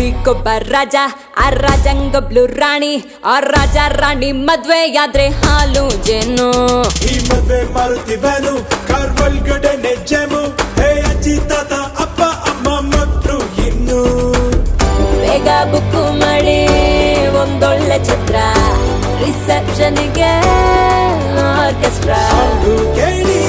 ಊರಿಗೊಬ್ಬ ರಾಜ, ಆ ರಾಜಂಗೊಬ್ಳು ರಾಣಿ, ಆ ರಾಜ ರಾಣಿ ಮದ್ವೆ ಆದ್ರೆ ಹಾಲು ಜೇನು. ಈ ಮದ್ವೆ ಮಾರುತಿವೇನು ಕಾರ್ ಒಳಗಡೆನೆ ಜೇಮು. ಹೇ ಅಜ್ಜಿ ತಾತ ಅಪ್ಪ ಅಮ್ಮ ಮಕ್ಕಳು ಇನ್ನು ಬೇಗ ಬುಕ್ ಮಾಡಿ ಒಂದೊಳ್ಳೆ ಚಿತ್ರ, ರಿಸೆಪ್ಷನ್ಗೆ ಆರ್ಕೆಸ್ಟ್ರಾ ಕೇಳಿ